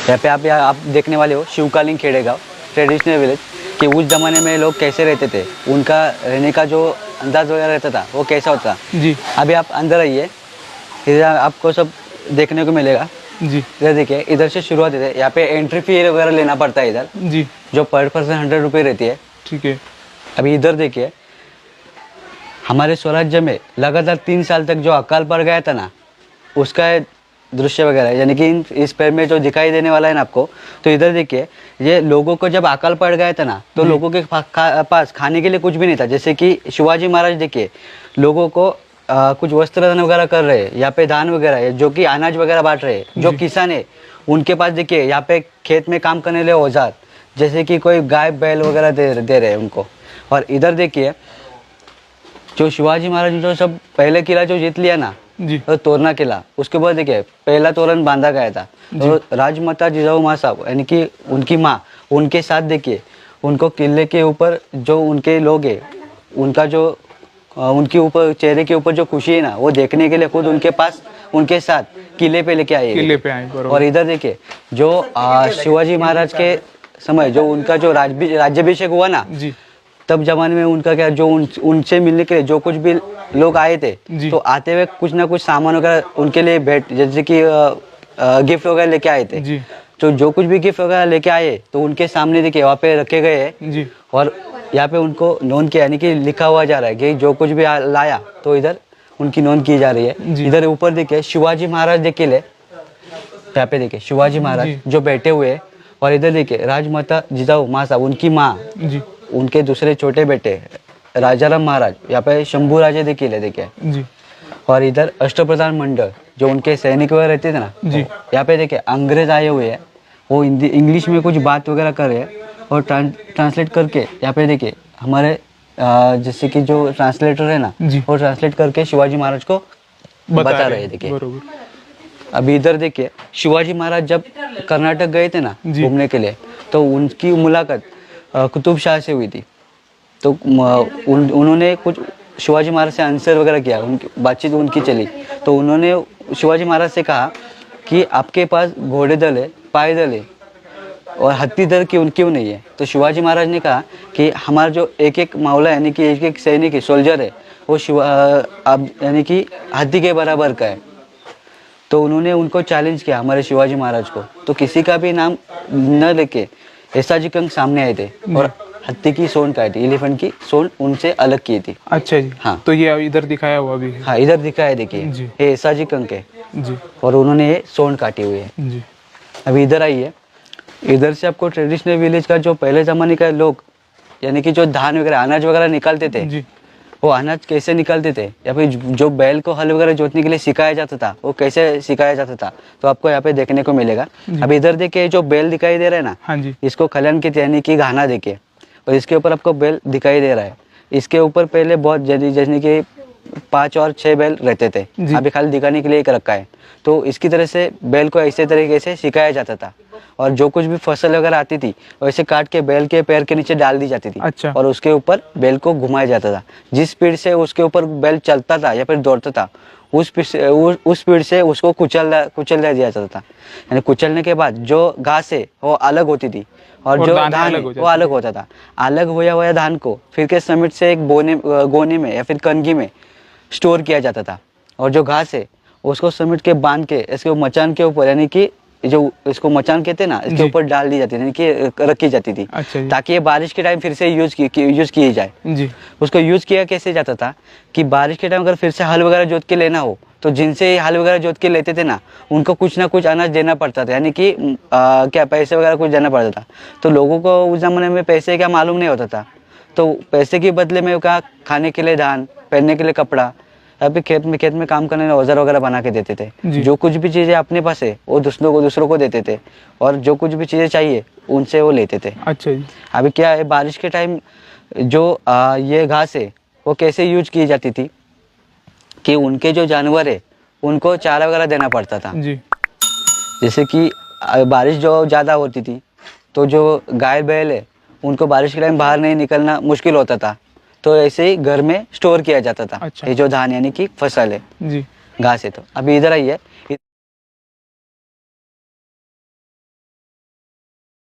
यहाँ पे आप देखने वाले हो शिवकालीन खेड़ेगांव ट्रेडिशनल विलेज कि उस ज़माने में लोग कैसे रहते थे, उनका रहने का जो अंदाज वगैरह रहता था वो कैसा होता जी। अभी आप अंदर आइए, इधर आपको सब देखने को मिलेगा जी। इधर देखिए, इधर से शुरुआत है। यहाँ पे एंट्री फी वगैरह लेना पड़ता है इधर जी, जो पर पर्सन 100 रुपये रहती है। ठीक है। अभी इधर देखिए, हमारे स्वराज्य में लगातार 3 साल तक जो अकाल पड़ गया था ना, उसका दृश्य वगैरह यानी कि इस पेड़ में जो दिखाई देने वाला है ना आपको, तो इधर देखिए, ये लोगों को जब अकाल पड़ गया था ना, तो लोगों के पास खाने के लिए कुछ भी नहीं था। जैसे कि शिवाजी महाराज देखिए, लोगों को कुछ वस्त्र दान वगैरह कर रहे हैं, यहाँ पे दान वगैरह है, जो कि अनाज वगैरह बांट रहे हैं। जो किसान है उनके पास देखिए, यहाँ पे खेत में काम करने लिए औजार, जैसे कि कोई गाय बैल वगैरह दे रहे हैं उनको। और इधर देखिए, जो शिवाजी महाराज ने जो सब पहले किला जो जीत लिया ना, तो तोरना किला, उसके बाद देखिए पहला तोरण बांधा गया था। तो राजमाता जिजाऊ माँ साहब यानी कि उनकी माँ, उनके साथ देखिए, उनको किले के ऊपर जो उनके लोग हैं, उनका जो उनके ऊपर चेहरे के ऊपर जो खुशी है ना, वो देखने के लिए खुद उनके पास उनके साथ किले पे लेके आए। और इधर देखिए, जो शिवाजी महाराज के समय जो उनका जो राज्याभिषेक हुआ ना, तब जमाने में उनका क्या, जो उनसे मिलने के लिए जो कुछ भी लोग आए थे, तो आते हुए कुछ ना कुछ सामान वगैरह उनके लिए भेंट, जैसे कि गिफ्ट वगैरह लेके आए थे। तो जो कुछ भी गिफ्ट वगैरह लेके आए, तो उनके सामने देखिए वहाँ पे रखे गए हैं। और यहाँ पे उनको नोंद किया, यानी कि लिखा हुआ जा रहा है कि जो कुछ भी लाया, तो इधर उनकी नोंद की जा रही है। इधर ऊपर देखिए शिवाजी महाराज देखिए, यहाँ पे देखिए शिवाजी महाराज जो बैठे हुए हैं। और इधर देखिए राजमाता जिजाऊ माँ साहब, उनकी माँ, उनके दूसरे छोटे बेटे राजाराम महाराज, यहाँ पे शंभू राजे देखिए। और इधर अष्टप्रधान मंडल, जो उनके सैनिक वगैरह रहते थे ना, यहाँ पे देखिए अंग्रेज आए हुए हैं, वो इंग्लिश में कुछ बात वगैरह कर रहे हैं। और ट्रांसलेट करके यहाँ पे देखिए हमारे जैसे कि जो ट्रांसलेटर है ना, वो ट्रांसलेट करके शिवाजी महाराज को बता रहे हैं। देखिए अभी इधर देखिए, शिवाजी महाराज जब कर्नाटक गए थे ना घूमने के लिए, तो उनकी मुलाकात कुतुब शाह से हुई थी। तो उन्होंने कुछ शिवाजी महाराज से आंसर वगैरह किया, उनकी बातचीत उनकी चली। तो उन्होंने शिवाजी महाराज से कहा कि आपके पास घोड़े दल है, पायदल है, और हत्ती दल क्यों नहीं है। तो शिवाजी महाराज ने कहा कि हमारा जो एक एक मावला यानी कि एक एक सैनिक है, सोल्जर है, वो यानी कि हाथी के बराबर का है। तो उन्होंने उनको चैलेंज किया हमारे शिवाजी महाराज को। तो किसी का भी नाम न लेके ऐसाजी कंग सामने आए थे और हाथी की सोंड काटी, एलिफेंट की सोंड उनसे अलग की थी। अच्छा जी। हाँ, तो ये इधर दिखाया हुआ भी है। हाँ, इधर दिखाया देखिए, ये ऐसाजी कंग के जी, और उन्होंने ये सोंड काटी हुई है जी। अभी इधर आइए, इधर से आपको ट्रेडिशनल विलेज का जो पहले जमाने का लोग यानी कि जो धान वगैरह अनाज वगैरह निकालते थे जी, वो अनाज कैसे निकालते थे, या फिर जो बैल को हल वगैरह जोतने के लिए सिखाया जाता था, वो कैसे सिखाया जाता था, तो आपको यहाँ पे देखने को मिलेगा। अब इधर देखिए, जो बैल दिखाई दे रहा है ना, हाँ जी, इसको खलन की यानी कि घाना देखिए, और इसके ऊपर आपको बैल दिखाई दे रहा है। इसके ऊपर पहले बहुत जैसे कि 5 और 6 बैल रहते थे, अभी खाली दिखाने के लिए एक रखा है। तो इसकी तरह से बैल को ऐसे तरीके से सिखाया जाता था, और जो कुछ भी फसल वगैरह आती थी वैसे काट के बैल के पैर के नीचे डाल दी जाती थी। अच्छा। और उसके ऊपर बैल को घुमाया जाता था। जिस स्पीड से उसके ऊपर बैल चलता था या फिर दौड़ता था, उस स्पीड से उसको कुचल दिया जाता था। यानी कुचलने के बाद जो घास है वो अलग होती थी, और जो धान है वो अलग होता था। अलग हुआ धान को फिर के समिट से एक गोने में या फिर कनगी में स्टोर किया जाता था, और जो घास है उसको समिट के बांध के इसके मचान के ऊपर, यानी कि जो इसको मचान कहते हैं ना, इसके ऊपर डाल दी जाती थी, यानी कि रखी जाती थी। अच्छा, ताकि ये बारिश के टाइम फिर से यूज की जाए जी। उसको यूज किया कैसे जाता था कि बारिश के टाइम अगर फिर से हल वगैरह जोत के लेना हो, तो जिनसे हल वगैरह जोत के लेते थे ना, उनको कुछ ना कुछ अनाज देना पड़ता था, यानी कि क्या पैसे वगैरह कुछ देना पड़ता था। तो लोगों को उस जमाने में पैसे क्या मालूम नहीं होता था, तो पैसे के बदले में क्या खाने के लिए धान, पहनने के लिए कपड़ा, अभी खेत में काम करने औजार वगैरह बना के देते थे। जो कुछ भी चीजें अपने पास है वो दूसरों को देते थे, और जो कुछ भी चीजें चाहिए उनसे वो लेते थे। अच्छा जी। अभी क्या है, बारिश के टाइम जो ये घास है वो कैसे यूज की जाती थी कि उनके जो जानवर है उनको चारा वगैरह देना पड़ता था जी। जैसे कि बारिश जो ज्यादा होती थी, तो जो गाय बैल है उनको बारिश के टाइम बाहर नहीं निकलना मुश्किल होता था, तो ऐसे ही घर में स्टोर किया जाता था। अच्छा। ये जो धान यानी कि फसल है जी, घास है। तो अभी इधर आइए,